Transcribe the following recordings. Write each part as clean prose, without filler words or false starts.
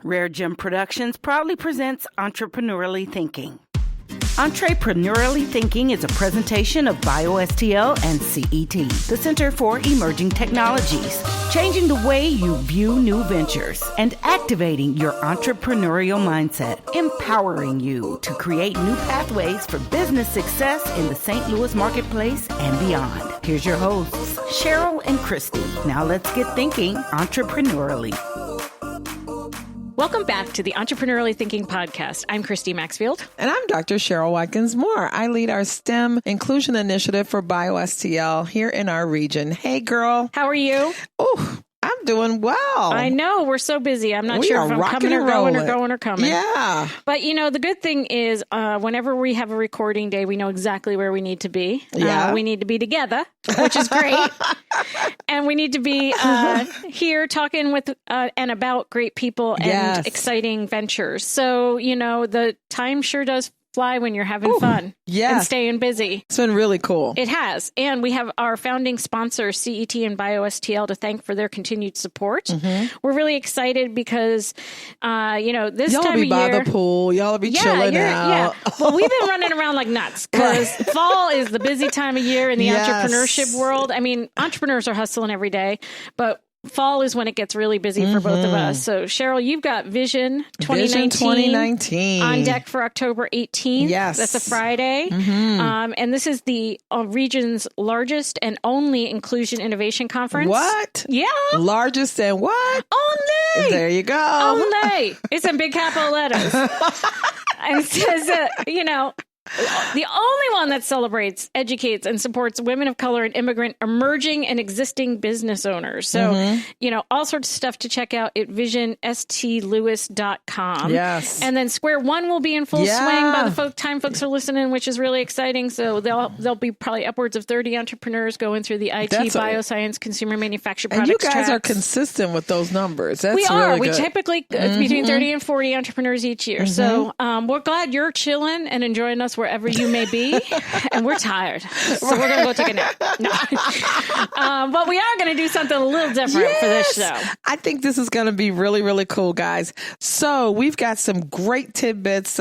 Rare Gem Productions proudly presents Entrepreneurially Thinking. Entrepreneurially Thinking is a presentation of BioSTL and CET, the Center for Emerging Technologies, changing the way you view new ventures and activating your entrepreneurial mindset, empowering you to create new pathways for business success in the St. Louis marketplace and beyond. Here's your hosts, Cheryl and Christy. Now let's get thinking entrepreneurially. Welcome back to the Entrepreneurially Thinking Podcast. I'm Christy Maxfield. And I'm Dr. Cheryl Watkins-Moore. I lead our STEM inclusion initiative for BioSTL here in our region. Hey, girl. How are you? Oh, I'm doing well. I know. We're so busy. I'm not sure if I'm coming or going or coming. Yeah. But, you know, the good thing is whenever we have a recording day, we know exactly where we need to be. Yeah. We need to be together, which is great. And we need to be here talking with and about great people and exciting ventures. So, you know, the time sure does fly when you're having fun and staying busy. It's been really cool. It has. And we have our founding sponsor, CET and BioSTL, to thank for their continued support. Mm-hmm. We're really excited because, you know, this y'all time of year... Y'all be by the pool. Y'all be chilling out. Yeah. Well, we've been running around like nuts because fall is the busy time of year in the entrepreneurship world. I mean, entrepreneurs are hustling every day, but fall is when it gets really busy for both of us. So, Cheryl, you've got Vision 2019 on deck for October 18th. Yes. That's a Friday. Mm-hmm. And this is the region's largest and only inclusion innovation conference. What? Yeah. Largest and what? Only. There you go. Only. It's in big capital letters. And it says, you know, the only one that celebrates, educates, and supports women of color and immigrant emerging and existing business owners. So, you know, all sorts of stuff to check out at visionSTLouis.com. Yes. And then Square One will be in full swing by the time folks are listening, which is really exciting. So there'll be probably upwards of 30 entrepreneurs going through the IT, bioscience, consumer manufactured products. And you guys tracks. are consistent with those numbers. That's we are. Really we good. Typically, it's between 30 and 40 entrepreneurs each year. So we're glad you're chilling and enjoying us wherever you may be, and we're tired, so we're going to go take a nap. No. But we are going to do something a little different for this show. I think this is going to be really, really cool, guys. So we've got some great tidbits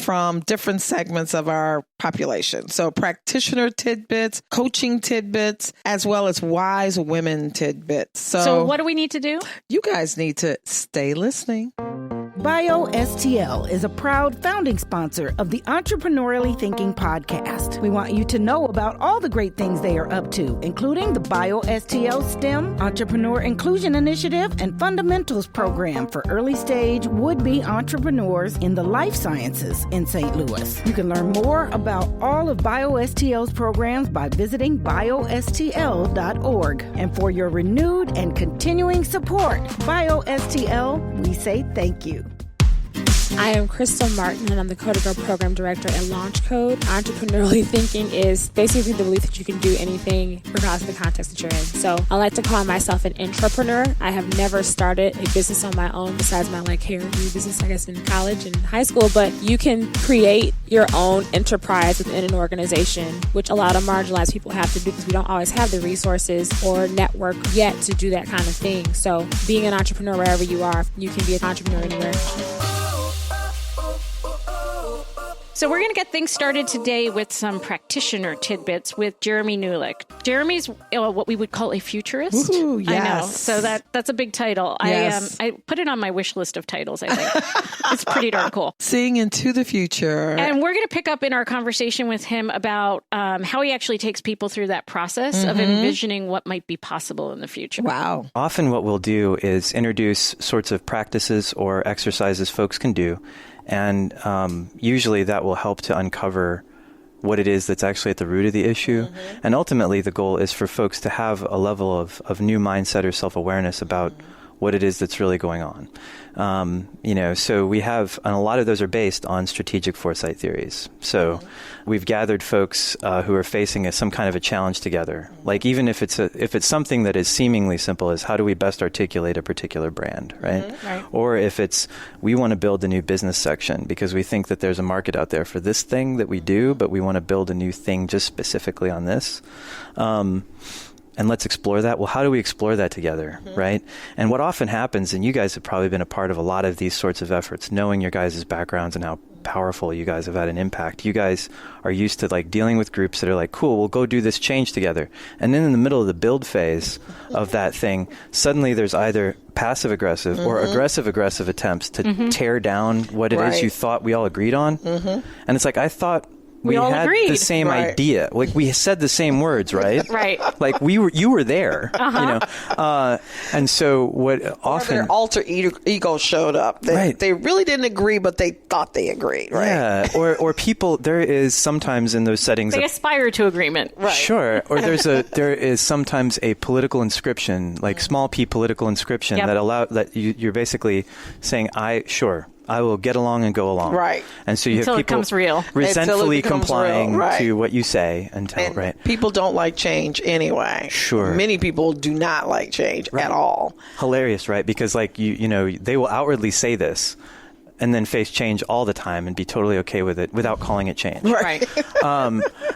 from different segments of our population. So practitioner tidbits, coaching tidbits, as well as wise women tidbits. So what do we need to do? You guys need to stay listening. BioSTL is a proud founding sponsor of the Entrepreneurially Thinking podcast. We want you to know about all the great things they are up to, including the BioSTL STEM, Entrepreneur Inclusion Initiative, and Fundamentals program for early stage would-be entrepreneurs in the life sciences in St. Louis. You can learn more about all of BioSTL's programs by visiting biostl.org. And for your renewed and continuing support, BioSTL, we say thank you. I am Crystal Martin, and I'm the Code Girl Program Director at Launch Code. Entrepreneurially thinking is basically the belief that you can do anything regardless of the context that you're in. So I like to call myself an intrapreneur. I have never started a business on my own besides my hair business, I guess, in college and high school. But you can create your own enterprise within an organization, which a lot of marginalized people have to do because we don't always have the resources or network yet to do that kind of thing. So being an entrepreneur wherever you are, you can be an entrepreneur anywhere. So we're going to get things started today with some practitioner tidbits with Jeremy Nulick. Jeremy's what we would call a futurist. Ooh, yes. I know. So that's a big title. Yes. I put it on my wish list of titles, I think. It's pretty darn cool. Seeing into the future. And we're going to pick up in our conversation with him about how he actually takes people through that process of envisioning what might be possible in the future. Wow. Often what we'll do is introduce sorts of practices or exercises folks can do. And usually that will help to uncover what it is that's actually at the root of the issue. And ultimately, the goal is for folks to have a level of new mindset or self-awareness about what it is that's really going on. So we have, and a lot of those are based on strategic foresight theories. So we've gathered folks who are facing some kind of a challenge together. Like even if it's something that is seemingly simple as how do we best articulate a particular brand, right? Right. Or if it's we want to build a new business section because we think that there's a market out there for this thing that we do, but we want to build a new thing just specifically on this. And and let's explore that. Well, how do we explore that together, right? And what often happens, and you guys have probably been a part of a lot of these sorts of efforts, knowing your guys' backgrounds and how powerful you guys have had an impact. You guys are used to like dealing with groups that are like, cool, we'll go do this change together. And then in the middle of the build phase of that thing, suddenly there's either passive aggressive or aggressive attempts to tear down what it is you thought we all agreed on. And it's like, I thought we all had agreed. the same idea. Like we said the same words, right? Right. Like you were there, you know. And so what often their alter ego showed up. They really didn't agree, but they thought they agreed, right? Yeah. Or people, there is sometimes in those settings They aspire to agreement. Right. Sure. Or there is sometimes a political inscription, like small p political inscription that you're basically saying, I will get along and go along. Right. And so you Until have it people becomes real. resentfully complying real. to what you say until, And people don't like change anyway. Sure. Many people do not like change at all. Hilarious, right? Because like, you know, they will outwardly say this and then face change all the time and be totally okay with it without calling it change. Right.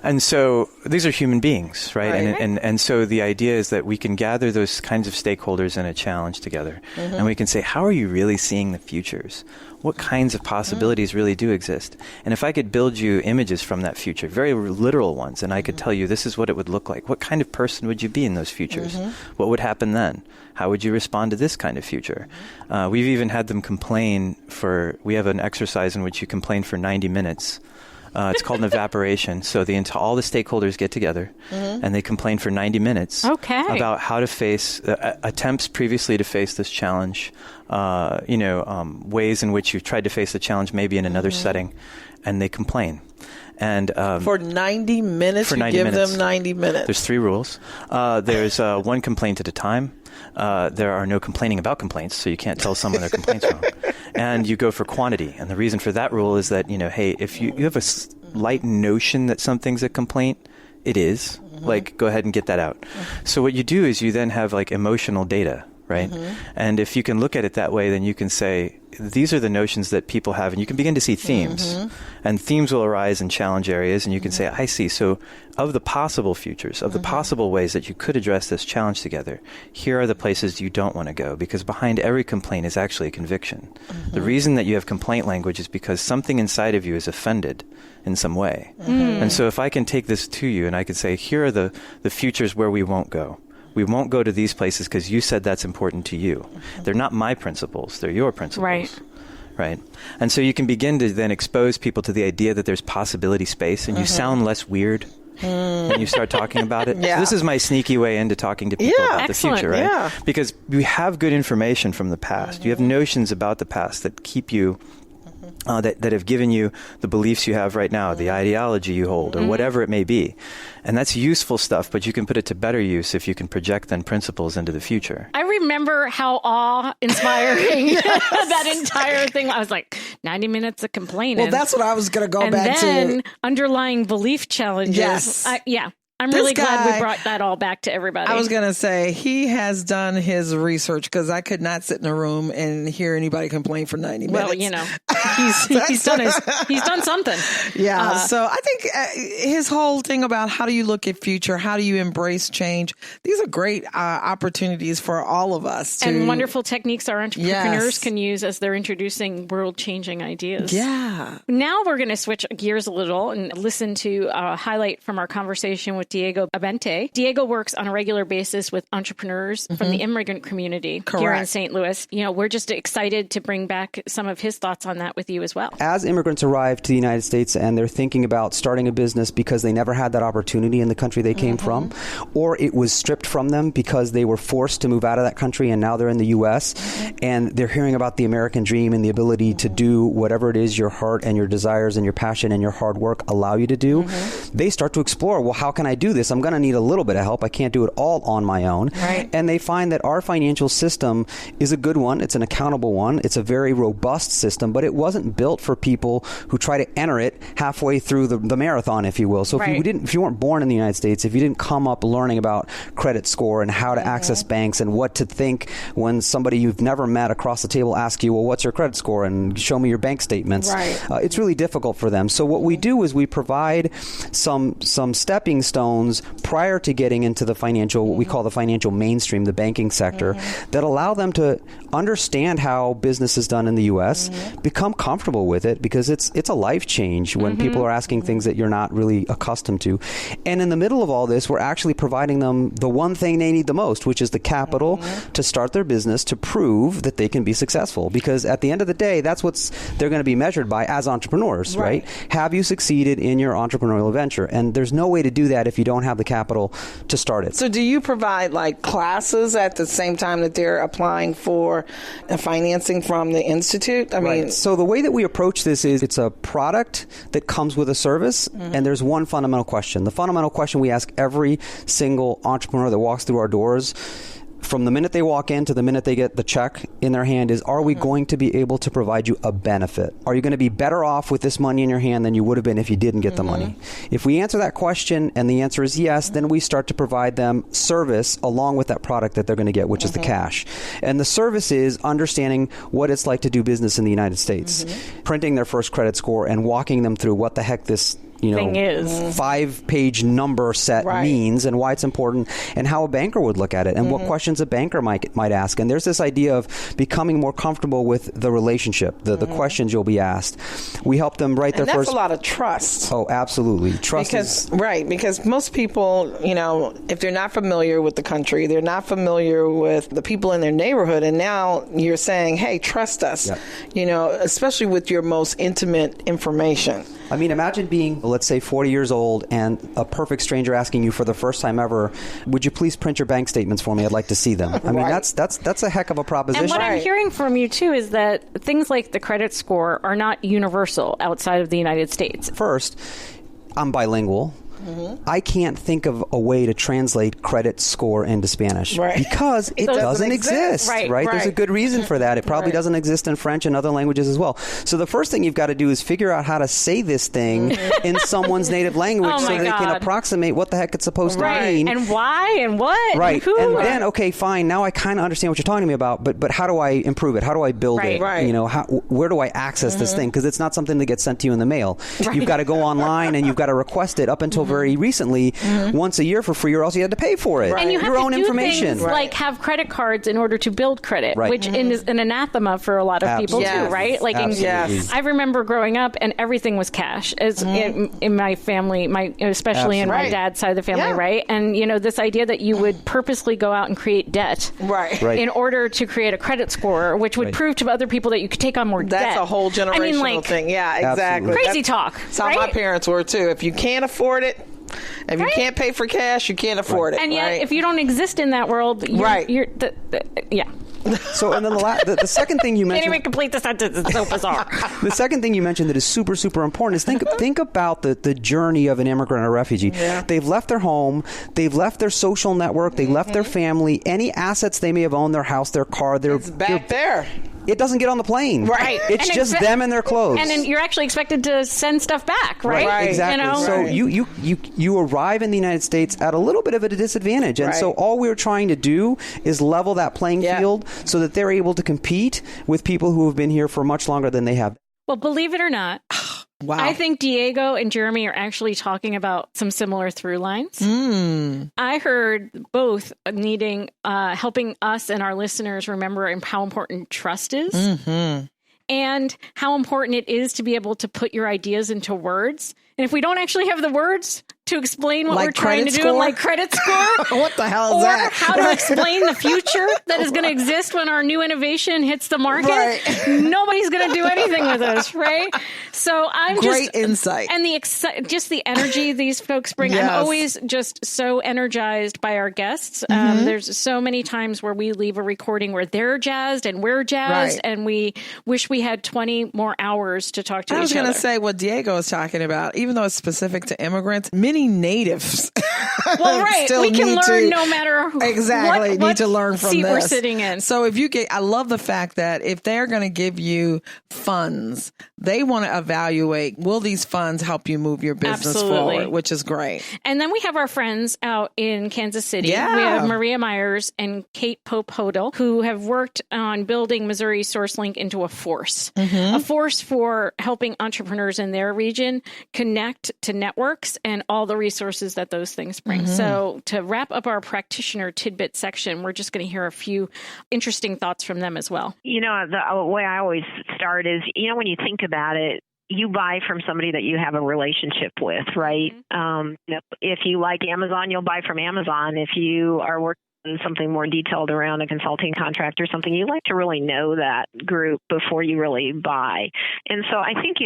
And so these are human beings, right? And so the idea is that we can gather those kinds of stakeholders in a challenge together. And we can say, how are you really seeing the futures? What kinds of possibilities really do exist? And if I could build you images from that future, very literal ones, and I could tell you this is what it would look like, what kind of person would you be in those futures? What would happen then? How would you respond to this kind of future? We've even had them complain we have an exercise in which you complain for 90 minutes. It's called an evaporation. So all the stakeholders get together and they complain for 90 minutes about how to face attempts previously to face this challenge, ways in which you've tried to face the challenge maybe in another setting, and they complain. And for 90 minutes, you give them 90 minutes. There's 3 rules. There's one complaint at a time. There are no complaining about complaints, so you can't tell someone their complaint's wrong. And you go for quantity. And the reason for that rule is that, hey, if you have a slight notion that something's a complaint, it is. Like, go ahead and get that out. So what you do is you then have like emotional data, right? And if you can look at it that way, then you can say, these are the notions that people have, and you can begin to see themes. And themes will arise in challenge areas, and you can say, I see. So of the possible futures, of the possible ways that you could address this challenge together, here are the places you don't want to go, because behind every complaint is actually a conviction. The reason that you have complaint language is because something inside of you is offended in some way. And so if I can take this to you and I can say, here are the futures where we won't go. We won't go to these places because you said that's important to you. They're not my principles. They're your principles. Right. And so you can begin to then expose people to the idea that there's possibility space, and you sound less weird when you start talking about it. So this is my sneaky way into talking to people about the future, right? Because we have good information from the past. You have notions about the past that keep you that have given you the beliefs you have right now, the ideology you hold, or whatever it may be. And that's useful stuff, but you can put it to better use if you can project then principles into the future. I remember how awe-inspiring that entire thing. I was like, 90 minutes of complaining. Well, that's what I was going to go back to. And then underlying belief challenges. Yes. I'm really glad we brought that all back to everybody. I was going to say, he has done his research, because I could not sit in a room and hear anybody complain for 90 minutes. Well, he's done something. Yeah. So I think his whole thing about how do you look at future, how do you embrace change, these are great opportunities for all of us. And wonderful techniques our entrepreneurs can use as they're introducing world-changing ideas. Yeah. Now we're going to switch gears a little and listen to a highlight from our conversation with Diego Abente. Diego works on a regular basis with entrepreneurs from the immigrant community here in St. Louis. We're just excited to bring back some of his thoughts on that with you as well. As immigrants arrive to the United States and they're thinking about starting a business because they never had that opportunity in the country they came from, or it was stripped from them because they were forced to move out of that country and now they're in the U.S., and they're hearing about the American dream and the ability to do whatever it is your heart and your desires and your passion and your hard work allow you to do, they start to explore, well, how can I do this? I'm going to need a little bit of help. I can't do it all on my own. And they find that our financial system is a good one. It's an accountable one. It's a very robust system, but it wasn't built for people who try to enter it halfway through the marathon, if you will. So if you weren't born in the United States, if you didn't come up learning about credit score and how to access banks and what to think when somebody you've never met across the table asks you, well, what's your credit score, and show me your bank statements, it's really difficult for them. So what we do is we provide some stepping stones prior to getting into the financial, what we call the financial mainstream, the banking sector, that allow them to understand how business is done in the U.S., become comfortable with it, because it's a life change when people are asking things that you're not really accustomed to. And in the middle of all this, we're actually providing them the one thing they need the most, which is the capital to start their business, to prove that they can be successful. Because at the end of the day, that's what they're going to be measured by as entrepreneurs, right? Have you succeeded in your entrepreneurial venture? And there's no way to do that if you don't have the capital to start it. So do you provide like classes at the same time that they're applying for financing from the Institute? I mean, so the way that we approach this is it's a product that comes with a service, and there's one fundamental question. The fundamental question we ask every single entrepreneur that walks through our doors, from the minute they walk in to the minute they get the check in their hand, is, are we going to be able to provide you a benefit? Are you going to be better off with this money in your hand than you would have been if you didn't get the money? If we answer that question and the answer is yes, then we start to provide them service along with that product that they're going to get, which is the cash. And the service is understanding what it's like to do business in the United States, printing their first credit score and walking them through what the heck this thing is, 5-page number set means, and why it's important, and how a banker would look at it, and what questions a banker might ask. And there's this idea of becoming more comfortable with the relationship, the questions you'll be asked. We help them write their first. That's a lot of trust. Oh, absolutely. Trust because most people, if they're not familiar with the country, they're not familiar with the people in their neighborhood, and now you're saying, hey, trust us, especially with your most intimate information. I mean, imagine being, let's say, 40 years old and a perfect stranger asking you for the first time ever, would you please print your bank statements for me? I'd like to see them. I mean, that's a heck of a proposition. And what I'm hearing from you, too, is that things like the credit score are not universal outside of the United States. First, I'm bilingual. I can't think of a way to translate credit score into Spanish because it doesn't exist. Right? There's a good reason for that. It probably doesn't exist in French and other languages as well. So the first thing you've got to do is figure out how to say this thing in someone's native language so they can approximate what the heck it's supposed to mean. And why and what. Right. And who. And then, okay, fine. Now I kind of understand what you're talking to me about, but how do I improve it? How do I build it? Where do I access this thing? Because it's not something that gets sent to you in the mail. You've got to go online and you've got to request it up until very recently, once a year for free, or else you had to pay for it. And you have your own to do information. Things like have credit cards in order to build credit, which is an anathema for a lot of people too, right? Like, I remember growing up and everything was cash in my family, especially in my dad's side of the family, right? And this idea that you would purposely go out and create debt, in order to create a credit score, which would prove to other people that you could take on more debt. That's a whole generational thing. Yeah, exactly. Crazy talk. That's how my parents were too. If you can't afford it, if you can't pay for cash, you can't afford it. And yet, if you don't exist in that world, you're So, and then the second thing you mentioned... Can't even complete the sentence. It's so bizarre. The second thing you mentioned that is super, super important is think about the journey of an immigrant or refugee. They've left their home. They've left their social network. They left their family. Any assets they may have owned, their house, their car, it's back there. It doesn't get on the plane. Right. It's just them and their clothes. And then you're actually expected to send stuff back, right? Exactly. So you arrive in the United States at a little bit of a disadvantage. And so all we're trying to do is level that playing field so that they're able to compete with people who have been here for much longer than they have. Well, believe it or not, I think Diego and Jeremy are actually talking about some similar through lines. I heard both needing helping us and our listeners remember how important trust is and how important it is to be able to put your ideas into words. And if we don't actually have the words to explain what we're trying to do, like credit score, what the hell is that? Or how to explain the future that is going to exist when our new innovation hits the market, nobody's going to do anything with us, right? So I'm great insight, and just the energy these folks bring. I'm always just so energized by our guests. There's so many times where we leave a recording where they're jazzed and we're jazzed, and we wish we had 20 more hours to talk to each other. I was going to say what Diego was talking about, even though it's specific to immigrants, many many natives well, right. still we can need learn to, no matter exactly what need to learn from seat this. we're sitting in. So if you get, I love the fact that if they're going to give you funds, they want to evaluate, will these funds help you move your business forward, which is great. And then we have our friends out in Kansas City. Yeah. We have Maria Myers and Kate Pope-Hodel, who have worked on building Missouri SourceLink into a force for helping entrepreneurs in their region connect to networks and all the resources that those things bring. So to wrap up our practitioner tidbit section, we're just going to hear a few interesting thoughts from them as well. You know, the way I always start is, you know, when you think about it, you buy from somebody that you have a relationship with, right? If you like Amazon, you'll buy from Amazon. If you are working on something more detailed around a consulting contract or something, you like to really know that group before you really buy. And so I think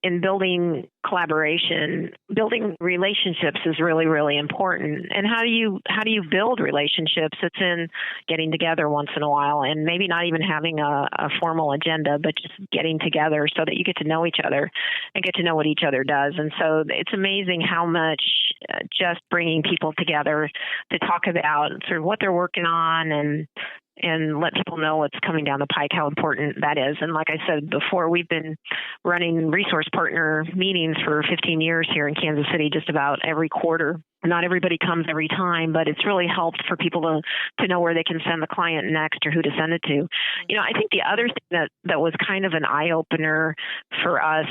in building collaboration, building relationships is really, really important. And how do you build relationships? It's in getting together once in a while and maybe not even having a formal agenda, but just getting together so that you get to know each other and get to know what each other does. And so it's amazing how much just bringing people together to talk about sort of what they're working on and let people know what's coming down the pike, how important that is. And like I said before, we've been running resource partner meetings for 15 years here in Kansas City, just about every quarter. Not everybody comes every time, but it's really helped for people to know where they can send the client next or who to send it to. You know, I think the other thing that was kind of an eye-opener for us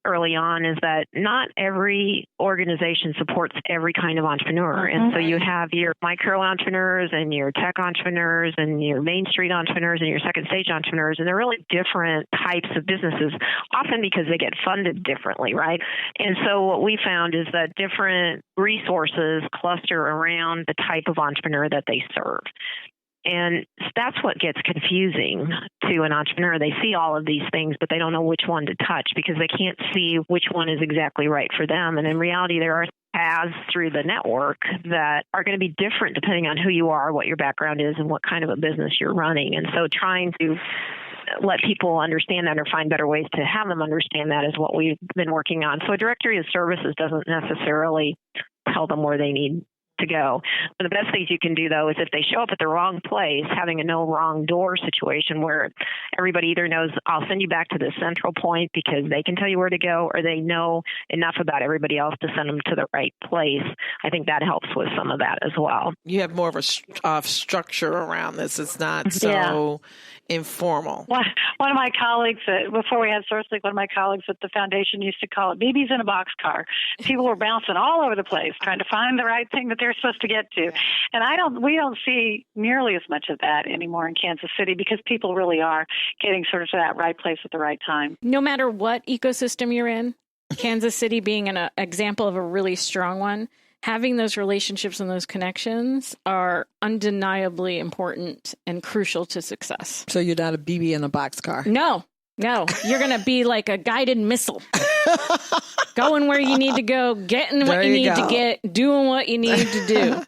early on is that not every organization supports every kind of entrepreneur. And so you have your micro entrepreneurs and your tech entrepreneurs and your Main Street entrepreneurs and your second stage entrepreneurs. And they're really different types of businesses, often because they get funded differently, right? And so what we found is that different resources cluster around the type of entrepreneur that they serve. And that's what gets confusing to an entrepreneur. They see all of these things, but they don't know which one to touch because they can't see which one is exactly right for them. And in reality, there are paths through the network that are going to be different depending on who you are, what your background is, and what kind of a business you're running. And so trying to let people understand that or find better ways to have them understand that is what we've been working on. So a directory of services doesn't necessarily tell them where they need to go. One of the best things you can do, though, is if they show up at the wrong place, having a no wrong door situation where everybody either knows, I'll send you back to the central point because they can tell you where to go, or they know enough about everybody else to send them to the right place. I think that helps with some of that as well. You have more of a structure around this. It's not so informal. One of my colleagues, before we had SourceLink, one of my colleagues at the foundation used to call it babies in a boxcar. People were bouncing all over the place trying to find the right thing that they're supposed to get to. And we don't see nearly as much of that anymore in Kansas City because people really are getting sort of to that right place at the right time. No matter what ecosystem you're in, Kansas City being an example of a really strong one, having those relationships and those connections are undeniably important and crucial to success. So you're not a BB in a boxcar? No. You're going to be like a guided missile. Going where you need to go, getting what you need to get, doing what you need to do.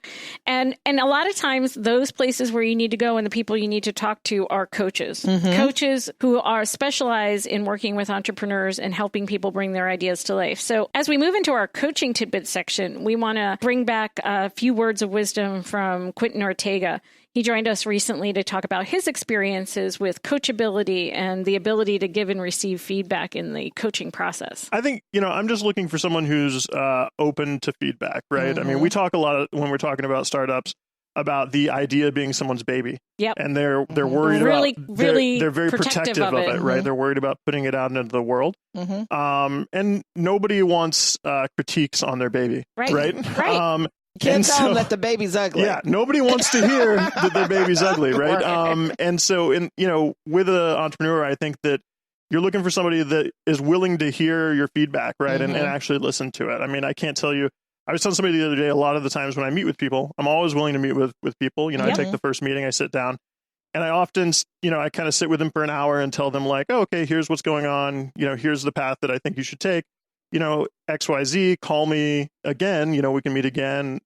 And a lot of times those places where you need to go and the people you need to talk to are coaches. Coaches who are specialized in working with entrepreneurs and helping people bring their ideas to life. So as we move into our coaching tidbit section, we want to bring back a few words of wisdom from Quentin Ortega. He joined us recently to talk about his experiences with coachability and the ability to give and receive feedback in the coaching process. I think, I'm just looking for someone who's open to feedback, right? I mean, we talk a lot when we're talking about startups about the idea being someone's baby. Yep. And they're worried they're very protective of it, right? They're worried about putting it out into the world. And nobody wants critiques on their baby, right? Can't tell them that the baby's ugly. Yeah, nobody wants to hear that their baby's ugly, right? And so, with an entrepreneur, I think that you're looking for somebody that is willing to hear your feedback, right, and actually listen to it. I mean, I can't tell you. I was telling somebody the other day, a lot of the times when I meet with people, I'm always willing to meet with people. I take the first meeting, I sit down, and I often, I kind of sit with them for an hour and tell them like, oh, okay, here's what's going on. Here's the path that I think you should take. XYZ, call me again, we can meet again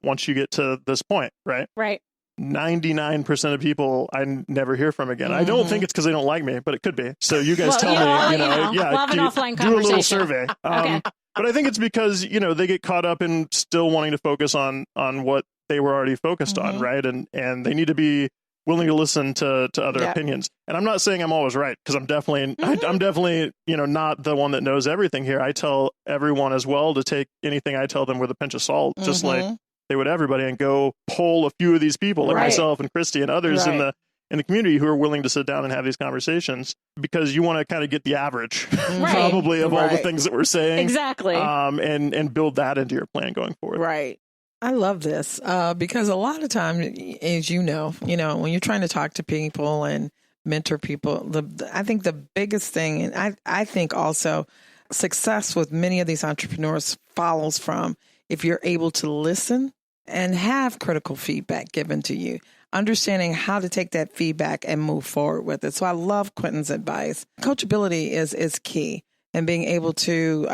once you get to this point, right? Right. 99% of people I never hear from again. I don't think it's because they don't like me, but it could be. So you guys tell me, we'll have an offline conversation. Do a little survey. Okay. But I think it's because, they get caught up in still wanting to focus on what they were already focused on, right? And they need to be willing to listen to other opinions. And I'm not saying I'm always right, because I'm definitely not the one that knows everything here. I tell everyone as well to take anything I tell them with a pinch of salt, just like they would everybody, and go poll a few of these people like myself and Christy and others in the community who are willing to sit down and have these conversations, because you want to kind of get the average probably of all the things that we're saying. Exactly. And build that into your plan going forward. Right. I love this because a lot of time, as you know, when you're trying to talk to people and mentor people, I think the biggest thing, and I think also success with many of these entrepreneurs follows from if you're able to listen and have critical feedback given to you, understanding how to take that feedback and move forward with it. So I love Quentin's advice. Coachability is key. And being able to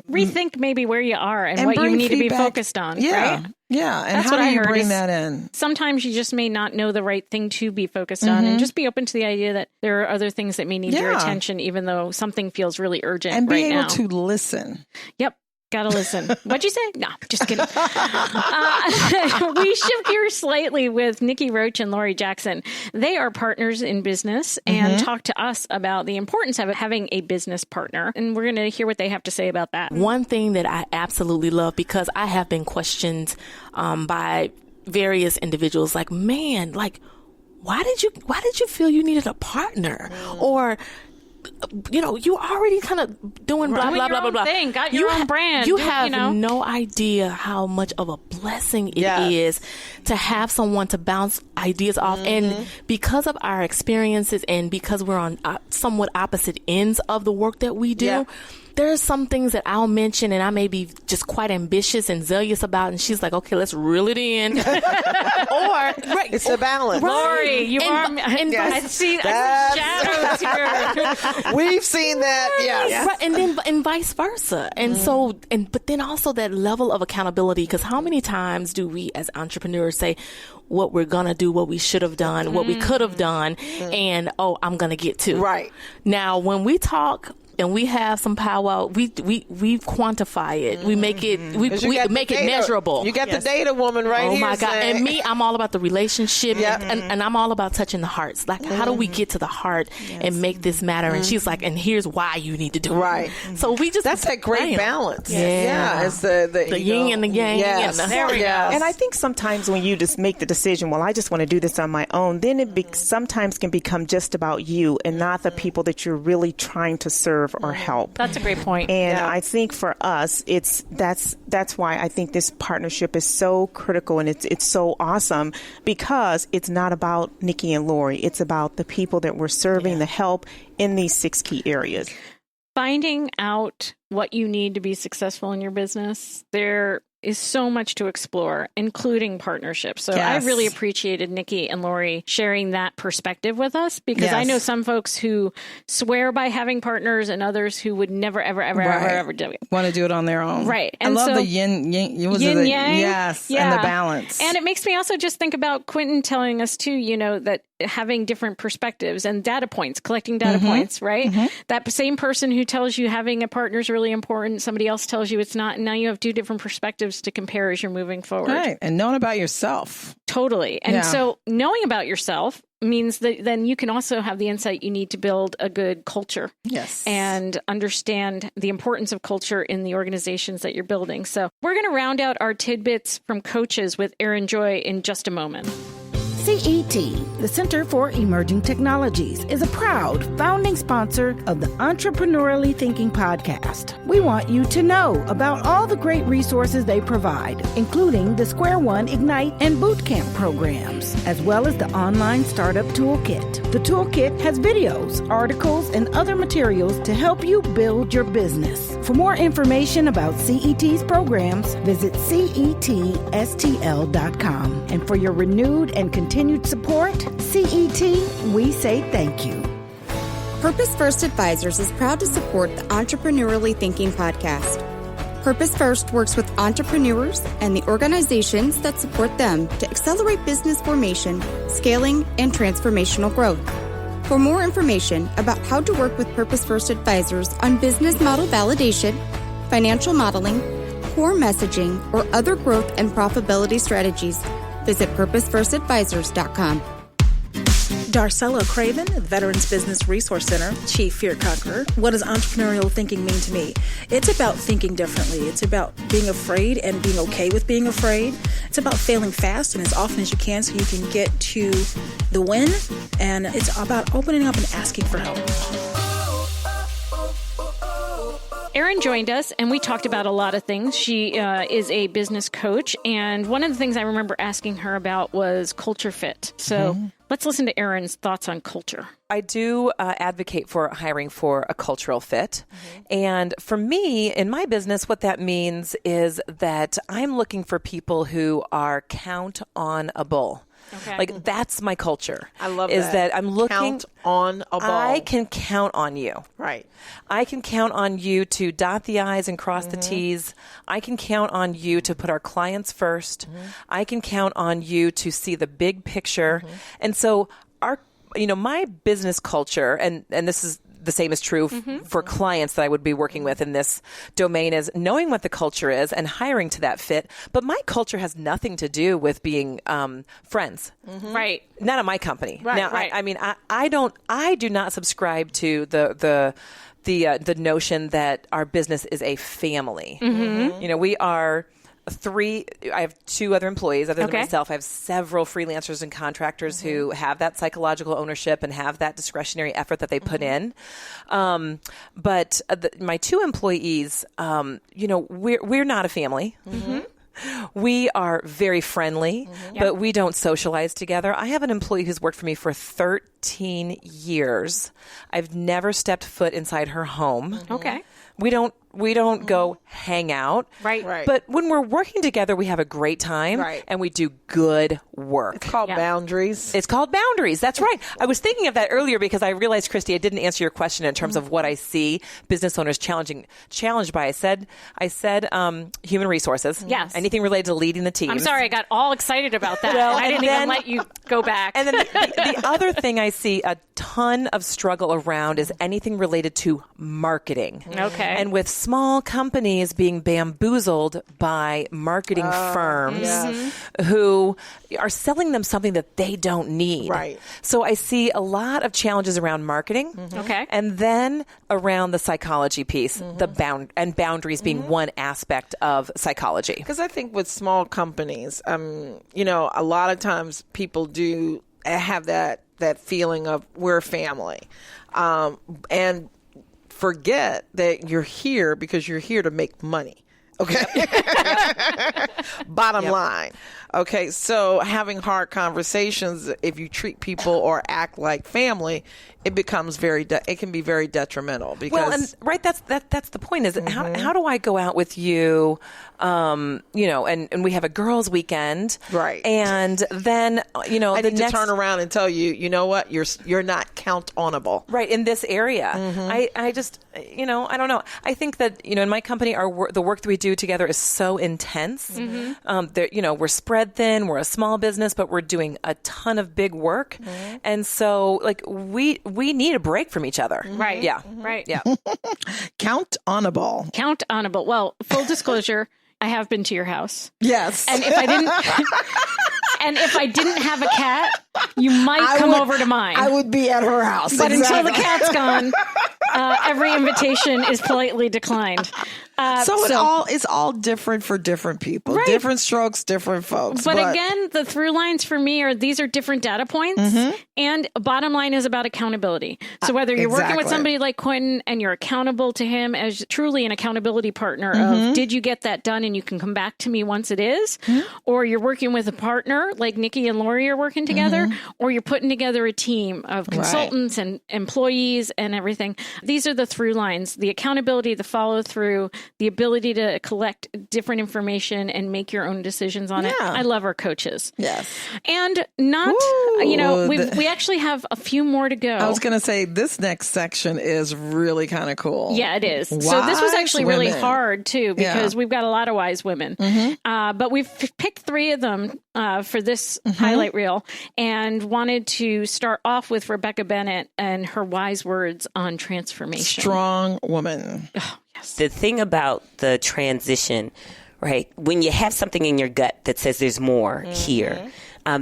rethink maybe where you are and what you need to be focused on. Yeah. Right? Yeah. And that's how what do I you heard bring that in? Sometimes you just may not know the right thing to be focused on, and just be open to the idea that there are other things that may need your attention, even though something feels really urgent and right now. And be able to listen. Yep. Gotta listen. What'd you say? No, just kidding. We shift gears slightly with Nikki Roach and Lori Jackson. They are partners in business and talk to us about the importance of having a business partner. And we're going to hear what they have to say about that. One thing that I absolutely love, because I have been questioned by various individuals, like, man, like, why did you feel you needed a partner? Or, you already kind of doing blah, blah, blah, blah, blah. Thing. Got your own brand. You have no idea how much of a blessing it is to have someone to bounce ideas off. And because of our experiences and because we're on somewhat opposite ends of the work that we do, there's some things that I'll mention and I may be just quite ambitious and zealous about, and she's like, okay, let's reel it in. It's a balance. Lori, you are. I see shadows here. We've seen that, Right, and vice versa. And so, but then also that level of accountability, because how many times do we as entrepreneurs say what we're going to do, what we should have done, what we could have done, and, I'm going to get to. Right. Now, when we talk and we have some powwow, we quantify it. We make it make it measurable. You got the data woman right here. Oh my God. Saying. And me, I'm all about the relationship and I'm all about touching the hearts. Like, how do we get to the heart and make this matter? And she's like, and here's why you need to do it. So we just, that's that great balance. Yeah. It's the yin and the yang. Yes. There we go. And I think sometimes when you just make the decision, well, I just want to do this on my own, then it sometimes can become just about you and not the people that you're really trying to serve or help. That's a great point. And I think for us, that's why I think this partnership is so critical and it's so awesome, because it's not about Nikki and Lori. It's about the people that we're serving, the help in these 6 key areas. Finding out what you need to be successful in your business, there is so much to explore, including partnerships. So I really appreciated Nikki and Lori sharing that perspective with us, because I know some folks who swear by having partners and others who would never, ever, ever, ever do it. Want to do it on their own. Right. And I love the yin yang. Yes. And the balance. And it makes me also just think about Quentin telling us too, that having different perspectives and data points, collecting data points, right? That same person who tells you having a partner is really important, somebody else tells you it's not, and now you have 2 different perspectives to compare as you're moving forward. Right. And knowing about yourself. Totally. And so knowing about yourself means that then you can also have the insight you need to build a good culture. Yes. And understand the importance of culture in the organizations that you're building. So we're going to round out our tidbits from coaches with Erin Joy in just a moment. CET, the Center for Emerging Technologies, is a proud founding sponsor of the Entrepreneurially Thinking podcast. We want you to know about all the great resources they provide, including the Square One Ignite and Bootcamp programs, as well as the online startup toolkit. The toolkit has videos, articles, and other materials to help you build your business. For more information about CET's programs, visit CETSTL.com. And for your renewed and continued support, CET, we say thank you. Purpose First Advisors is proud to support the Entrepreneurially Thinking podcast. Purpose First works with entrepreneurs and the organizations that support them to accelerate business formation, scaling, and transformational growth. For more information about how to work with Purpose First Advisors on business model validation, financial modeling, core messaging, or other growth and profitability strategies. Visit PurposeFirstAdvisors.com. Darcella Craven, Veterans Business Resource Center, Chief Fear Conqueror. What does entrepreneurial thinking mean to me? It's about thinking differently. It's about being afraid and being okay with being afraid. It's about failing fast and as often as you can so you can get to the win. And it's about opening up and asking for help. Erin joined us, and we talked about a lot of things. She is a business coach, and one of the things I remember asking her about was culture fit. So let's listen to Erin's thoughts on culture. I do advocate for hiring for a cultural fit. And for me, in my business, what that means is that I'm looking for people who are count-on-able. Okay. Like, that's my culture. I love is that I'm looking count on a ball. I can count on you. Right. I can count on you to dot the I's and cross the T's. I can count on you to put our clients first. I can count on you to see the big picture. And so my business culture, and this is the same is true for clients that I would be working with in this domain, is knowing what the culture is and hiring to that fit. But my culture has nothing to do with being friends. Right. Not at my company. Right, now, right. I do not subscribe to the notion that our business is a family. We are I have 2 other employees other than myself. I have several freelancers and contractors who have that psychological ownership and have that discretionary effort that they put in. But my 2 employees, we're not a family. We are very friendly, but we don't socialize together. I have an employee who's worked for me for 13 years. I've never stepped foot inside her home. Okay. We don't go hang out. Right. But when we're working together, we have a great time and we do good work. It's called boundaries. It's called boundaries. That's right. I was thinking of that earlier because I realized, Christy, I didn't answer your question in terms of what I see business owners challenged by. I said human resources. Yes. Anything related to leading the team. I'm sorry, I got all excited about that. Well, I didn't even let you go back. And then the other thing I see a ton of struggle around is anything related to marketing. Okay. And with small companies being bamboozled by marketing firms who are selling them something that they don't need. Right. So I see a lot of challenges around marketing. Okay. And then around the psychology piece, boundaries being one aspect of psychology. Because I think with small companies, a lot of times people do have that feeling of we're family. And forget that you're here because you're here to make money. Okay. Bottom line. Okay. So having hard conversations, if you treat people or act like family, it becomes it can be very detrimental because. That's the point is how do I go out with you, and we have a girls' weekend. Right. And then, I need to turn around and tell you, you know what, you're not count-onable. Right. In this area. I just, I don't know. I think that, in my company, the work that we do together is so intense. We're spread thin. We're a small business, but we're doing a ton of big work. And so we need a break from each other. Right. Yeah. Right. Yeah. Count-onable. Count-onable. Well, full disclosure, I have been to your house. Yes. And if I didn't have a cat, you might come over to mine. I would be at her house. But until the cat's gone, every invitation is politely declined. It's all different for different people. Right. Different strokes, different folks. But again, the through lines for me these are different data points. And bottom line is about accountability. So whether you're working with somebody like Quentin and you're accountable to him as truly an accountability partner of did you get that done and you can come back to me once it is, or you're working with a partner like Nikki and Lori are working together, or you're putting together a team of consultants and employees and everything. These are the through lines, the accountability, the follow through, the ability to collect different information and make your own decisions on it. I love our coaches. Yes. And we actually have a few more to go. I was going to say this next section is really kind of cool. Yeah, it is. So this was actually really hard too, because we've got a lot of wise women. But we've picked 3 of them for this highlight reel and wanted to start off with Rebecca Bennett and her wise words on transformation. Strong woman. Oh, yes. the thing about the transition, right? When you have something in your gut that says there's more here,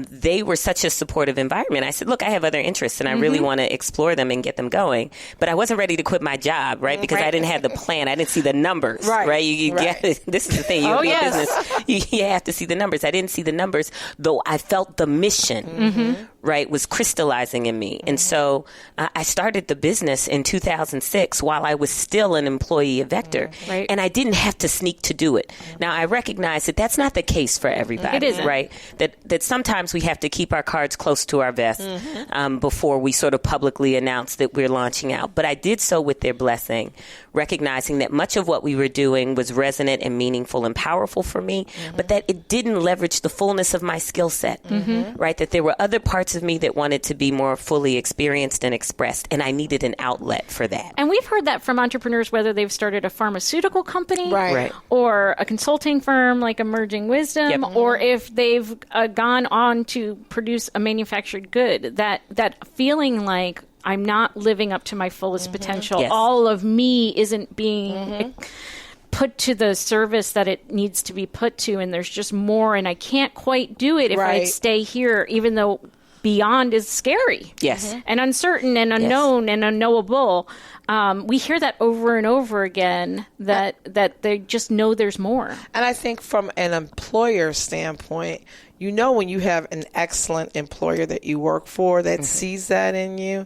they were such a supportive environment. I said, look, I have other interests and I really want to explore them and get them going. But I wasn't ready to quit my job, right? Because I didn't have the plan. I didn't see the numbers, right? You get, this is the thing. You're in business. You have to see the numbers. I didn't see the numbers, though I felt the mission, right, was crystallizing in me. And so I started the business in 2006 while I was still an employee of Vector. And I didn't have to sneak to do it. Now, I recognize that that's not the case for everybody, It isn't. right? That sometimes we have to keep our cards close to our vest before we sort of publicly announce that we're launching out. But I did so with their blessing, recognizing that much of what we were doing was resonant and meaningful and powerful for me, but that it didn't leverage the fullness of my skill set, right? That there were other parts of me that wanted to be more fully experienced and expressed, and I needed an outlet for that. And we've heard that from entrepreneurs, whether they've started a pharmaceutical company Right. or a consulting firm like Emerging Wisdom, or if they've gone on to produce a manufactured good, that feeling like I'm not living up to my fullest potential. Yes. All of me isn't being put to the service that it needs to be put to, and there's just more, and I can't quite do it if I stay here, even though beyond is scary. Yes. And uncertain and unknown and unknowable. We hear that over and over again, that they just know there's more. And I think from an employer standpoint, you know when you have an excellent employer that you work for that sees that in you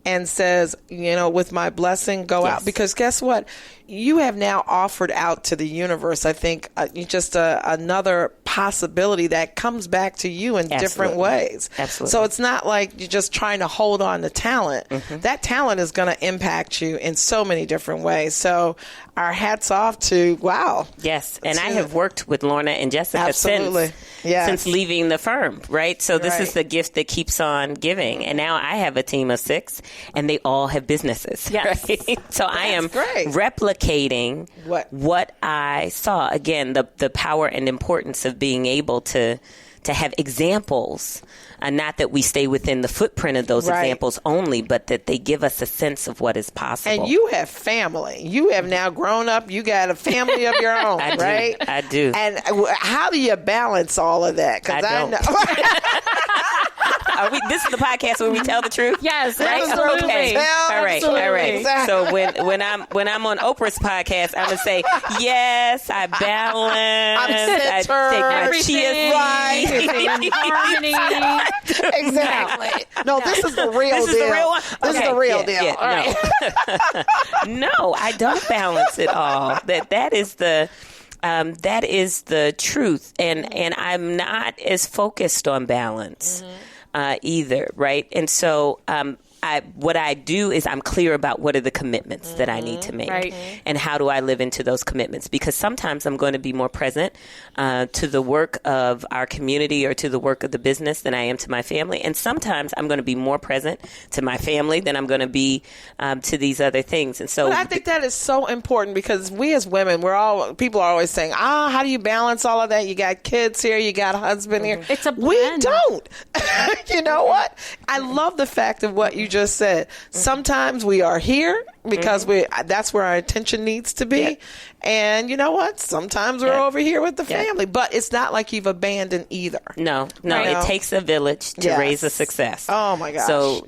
and says, you know, with my blessing, go out. Because guess what? You have now offered out to the universe, I think, just another possibility that comes back to you in different ways. Absolutely. So it's not like you're just trying to hold on to talent. That talent is going to impact you in so many different ways. So our hats off to, wow. Yes. And I have worked with Lorna and Jessica since leaving the firm, right? So this is the gift that keeps on giving. And now I have a team of 6 and they all have businesses. Yes. Right? So I am replicating what I saw. Again, the power and importance of being able to have examples, not that we stay within the footprint of those examples only, but that they give us a sense of what is possible. And you have family. You have now grown up. You got a family of your own, right? I do. And how do you balance all of that? Because I know. This is the podcast where we tell the truth. Yes, right? absolutely. Okay. All right. Exactly. So when I'm on Oprah's podcast, I'm gonna say yes. I balance. I'm centered. I take my chia In harmony. Exactly. No, this is the real deal. This is the real one. This is the real deal. Yeah, all right. No, I don't balance it all. That is the truth, and I'm not as focused on balance either, right? And so what I do is I'm clear about what are the commitments that I need to make and how do I live into those commitments, because sometimes I'm going to be more present to the work of our community or to the work of the business than I am to my family. And sometimes I'm going to be more present to my family than I'm going to be to these other things. And so but I think that is so important, because we as women, people are always saying, how do you balance all of that? You got kids here, you got a husband here. It's a blend. We don't. You know what? I love the fact of what you just said. Sometimes we are here because that's where our attention needs to be. And you know what? Sometimes we're over here with the family, but it's not like you've abandoned either. No, it takes a village to raise a success. Oh my gosh. So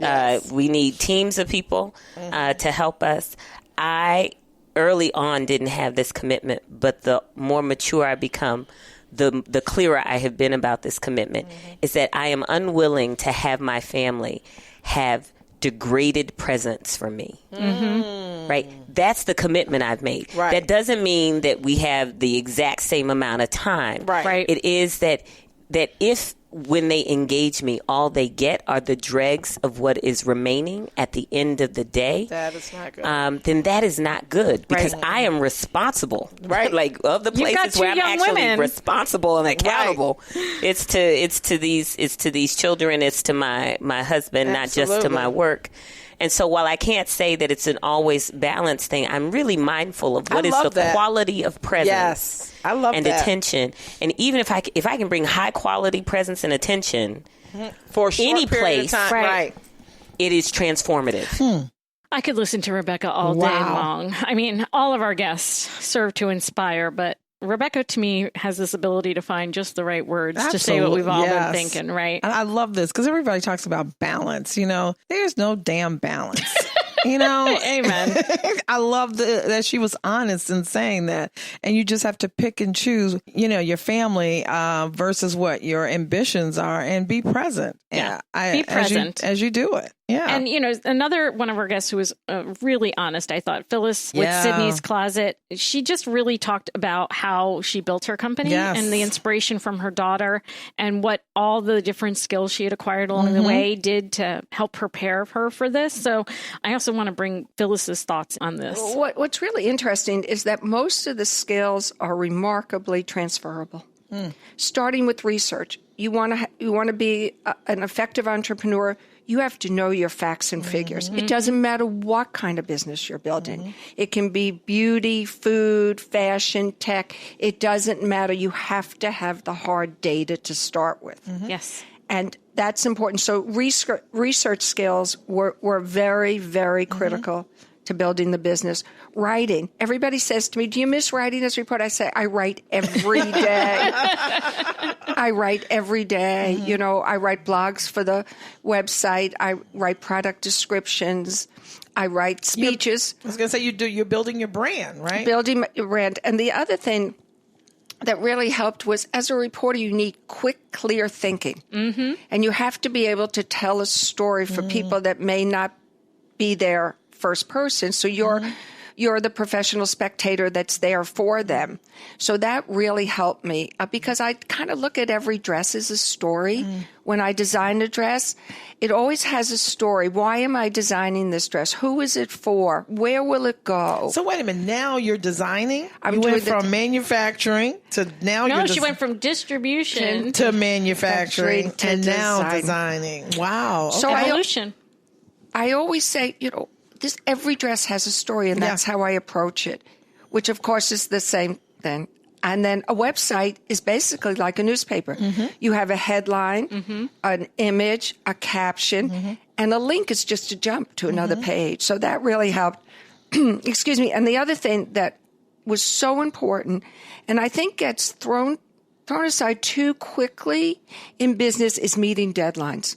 we need teams of people to help us. I early on didn't have this commitment, but the more mature I become, the clearer I have been about this commitment is that I am unwilling to have my family have degraded presence for me. Right? That's the commitment I've made. Right. That doesn't mean that we have the exact same amount of time. Right. It is that if when they engage me, all they get are the dregs of what is remaining at the end of the day, that is not good. Then that is not good, because I am responsible. Right. Like, of the places where I'm actually responsible and accountable. It's to these children, it's to my husband, not just to my work. And so while I can't say that it's an always balanced thing, I'm really mindful of what is the quality of presence and attention. And even if I can bring high quality presence and attention for a short any period place, of time, it is transformative. I could listen to Rebecca all day long. I mean, all of our guests serve to inspire, but Rebecca, to me, has this ability to find just the right words to say what we've all been thinking, right? I love this because everybody talks about balance. There's no damn balance. Amen. I love that she was honest in saying that. And you just have to pick and choose, your family versus what your ambitions are and be present. Yeah. Be present. As you do it. Yeah. And, another one of our guests who was really honest, I thought, Phyllis with Sydney's Closet, she just really talked about how she built her company and the inspiration from her daughter and what all the different skills she had acquired along the way did to help prepare her for this. So I also want to bring Phyllis's thoughts on this. What's really interesting is that most of the skills are remarkably transferable. Starting with research, you want to be an effective entrepreneur. You have to know your facts and figures. It doesn't matter what kind of business you're building. It can be beauty, food, fashion, tech. It doesn't matter. You have to have the hard data to start with. Yes. And that's important. So research skills were very, very critical to building the business. Writing. Everybody says to me, do you miss writing as a reporter? I say, I write every day. I write every day. I write blogs for the website. I write product descriptions. I write speeches. I was going to say, you're building your brand, right? Building your brand. And the other thing that really helped was, as a reporter, you need quick, clear thinking. And you have to be able to tell a story for people that may not be there first person. So you're the professional spectator that's there for them. So that really helped me because I kind of look at every dress as a story. When I design a dress, it always has a story. Why am I designing this dress? Who is it for? Where will it go? So wait a minute. Now you're designing? You went from manufacturing to now No, she went from distribution to manufacturing and now designing. Wow. So evolution. I always say, every dress has a story, and that's how I approach it, which, of course, is the same thing. And then a website is basically like a newspaper. You have a headline, an image, a caption, and a link is just a jump to another page. So that really helped. Excuse me. And the other thing that was so important, and I think gets thrown aside too quickly in business, is meeting deadlines.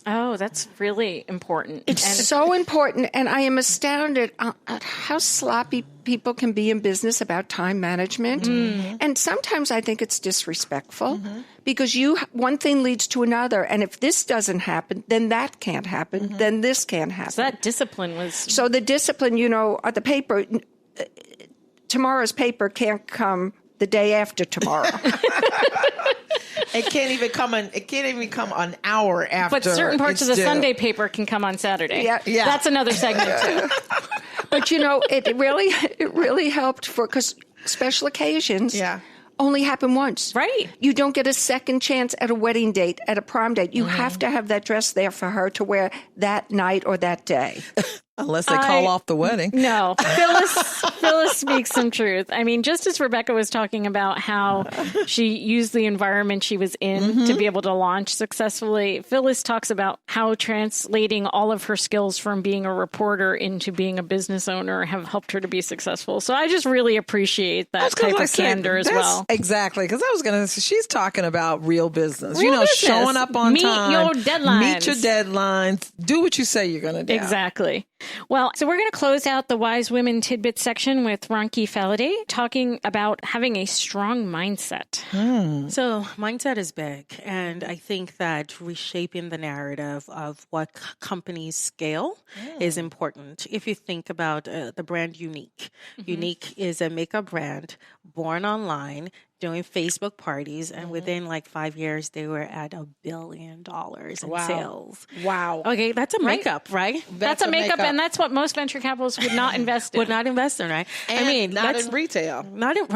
Oh, that's really important. It's so important, and I am astounded at how sloppy people can be in business about time management. And sometimes I think it's disrespectful because one thing leads to another, and if this doesn't happen, then that can't happen, then this can't happen. So that discipline was... So the discipline, the paper, tomorrow's paper can't come the day after tomorrow. It can't even come an hour after. But certain parts of the Sunday paper can come on Saturday. Yeah. That's another segment too. But it really helped because special occasions only happen once. Right. You don't get a second chance at a wedding date, at a prom date. You have to have that dress there for her to wear that night or that day. Unless they call off the wedding. No. Phyllis speaks some truth. I mean, just as Rebecca was talking about how she used the environment she was in to be able to launch successfully, Phyllis talks about how translating all of her skills from being a reporter into being a business owner have helped her to be successful. So I just really appreciate that type of candor as well. Exactly. Because I was going to say, she's talking about real business. Showing up on time. Meet your deadlines. Meet your deadlines. Do what you say you're going to do. Exactly. Well, so we're going to close out the Wise Women Tidbit section with Ronki Faladay talking about having a strong mindset. So mindset is big. And I think that reshaping the narrative of what companies scale is important. If you think about the brand Unique. Unique is a makeup brand born online, doing Facebook parties, and within 5 years, they were at $1 billion in sales. Wow. Okay, that's a makeup, right? That's a makeup, and that's what most venture capitalists would not invest in. Would not invest in, right? And not in retail. Not in,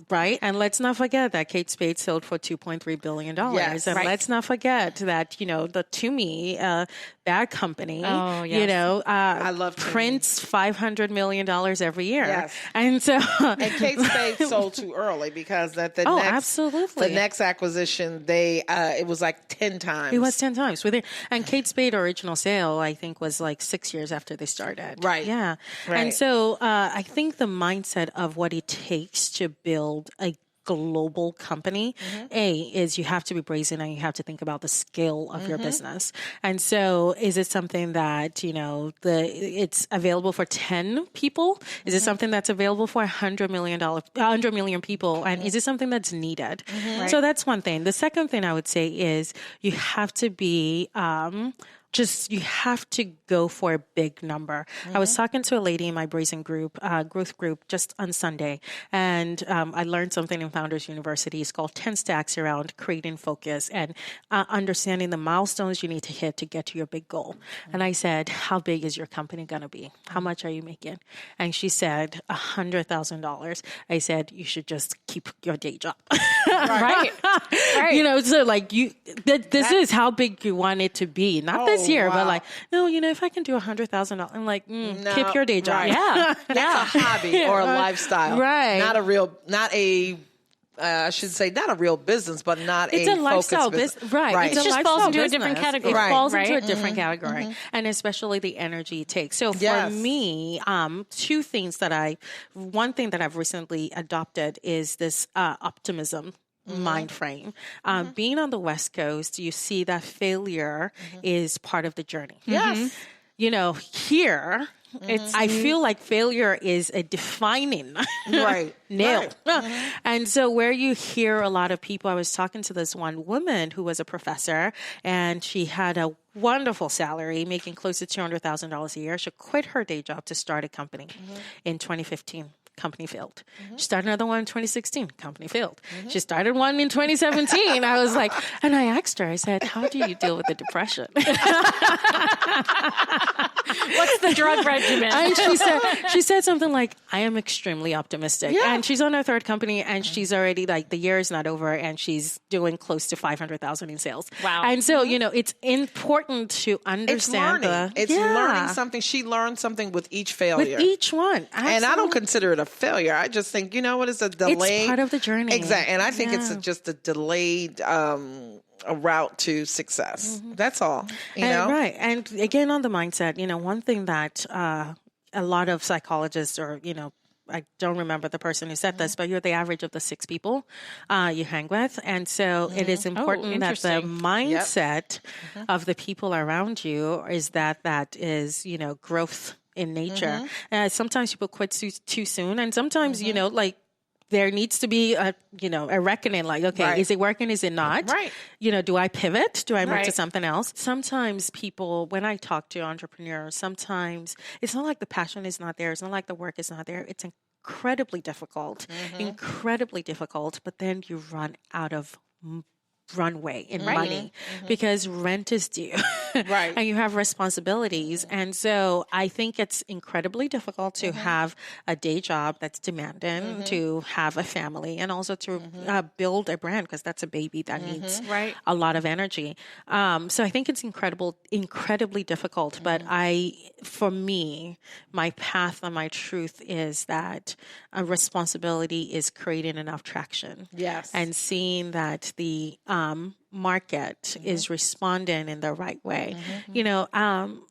right? And let's not forget that Kate Spade sold for $2.3 billion. Yes, and let's not forget that, the Tumi bag company, I love prints $500 million every year. Yes. And so... and Kate Spade sold too early because that that the next acquisition, it was like 10 times. It was 10 times. And Kate Spade original sale, I think, was like 6 years after they started. Right. Yeah. Right. And so I think the mindset of what it takes to build a global company, is you have to be brazen and you have to think about the scale of your business. And so is it something that, it's available for 10 people? Is it something that's available for 100 million people? And is it something that's needed? Right. So that's one thing. The second thing I would say is you have to be, you have to go for a big number. I was talking to a lady in my brazen group, growth group, just on Sunday, and I learned something in Founders University. It's called 10 stacks around creating focus and understanding the milestones you need to hit to get to your big goal. And I said, how big is your company going to be? How much are you making? And she said, $100,000. I said, you should just keep your day job. Right. So like this is how big you want it to be. Not this year, but like, no, if I can do $100,000, I'm like, keep your day job. Right. Yeah. That's a hobby or a lifestyle. Right. Not a real business, but not it's a lifestyle business. Right. It just falls into a different category. It falls into a different category. And especially the energy it takes. So for me, one thing that I've recently adopted is this optimism mind frame. Being on the West Coast, you see that failure is part of the journey. Yes. Here, I feel like failure is a defining nail. And so where you hear a lot of people, I was talking to this one woman who was a professor, and she had a wonderful salary, making close to $200,000 a year. She quit her day job to start a company in 2015. Company failed. She started another one in 2016. Company failed. She started one in 2017. I was like, and I asked her, I said, how do you deal with the depression? What's the drug regimen? And she said something like, I am extremely optimistic. Yeah. And she's on her third company, and she's already like, the year is not over, and she's doing close to 500,000 in sales. Wow. And so, it's important to understand it's learning something. She learned something with each failure. With each one. Absolutely. And I don't consider it a failure. I just think, it's a delay. It's part of the journey. Exactly. And I think it's just a delayed a route to success. That's all. Right. And again, on the mindset, one thing that a lot of psychologists or, I don't remember the person who said this, but you're the average of the 6 people you hang with. And so it is important that the mindset of the people around you is that is, growth in nature. Sometimes people quit too soon. And sometimes, there needs to be a reckoning, like, okay, is it working? Is it not? Right. Do I pivot? Do I move to something else? Sometimes people, when I talk to entrepreneurs, sometimes it's not like the passion is not there. It's not like the work is not there. It's incredibly difficult, but then you run out of runway in money because rent is due and you have responsibilities. And so I think it's incredibly difficult to have a day job that's demanding, to have a family, and also to build a brand, because that's a baby that needs a lot of energy. So I think it's incredibly difficult. But for me, my path and my truth is that a responsibility is creating enough traction. Yes. And seeing that the market is responding in the right way.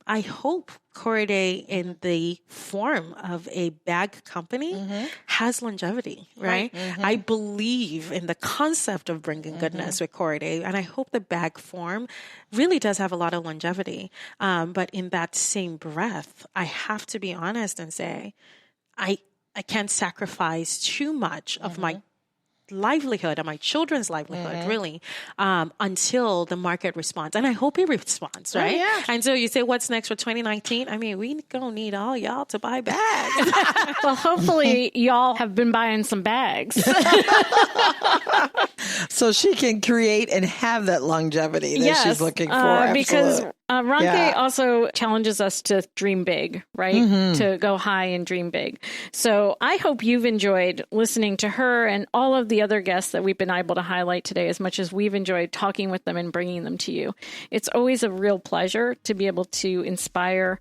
I hope Holiday in the form of a bag company has longevity, right? I believe in the concept of bringing goodness with Holiday, and I hope the bag form really does have a lot of longevity. But in that same breath, I have to be honest and say, I can't sacrifice too much of my livelihood and my children's livelihood, really, until the market responds. And I hope it responds, right? Yeah. And so you say, what's next for 2019? I mean, we gonna need all y'all to buy bags. Well, hopefully y'all have been buying some bags. So she can create and have that longevity that she's looking for. Because Ronke also challenges us to dream big, right? To go high and dream big. So I hope you've enjoyed listening to her and all of the other guests that we've been able to highlight today as much as we've enjoyed talking with them and bringing them to you. It's always a real pleasure to be able to inspire,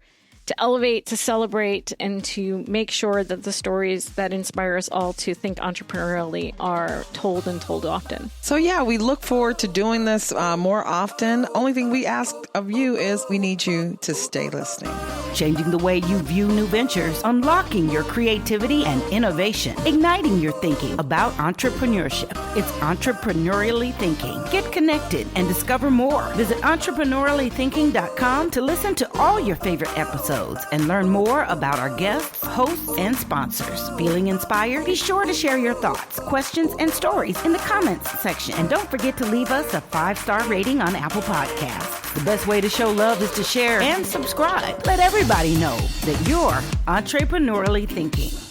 elevate, to celebrate, and to make sure that the stories that inspire us all to think entrepreneurially are told and told often. So yeah, we look forward to doing this more often. Only thing we ask of you is we need you to stay listening. Changing the way you view new ventures, unlocking your creativity and innovation, igniting your thinking about entrepreneurship. It's Entrepreneurially Thinking. Get connected and discover more. Visit entrepreneuriallythinking.com to listen to all your favorite episodes and learn more about our guests, hosts, and sponsors. Feeling inspired? Be sure to share your thoughts, questions, and stories in the comments section. And don't forget to leave us a 5-star rating on Apple Podcasts. The best way to show love is to share and subscribe. Let everybody know that you're entrepreneurially thinking.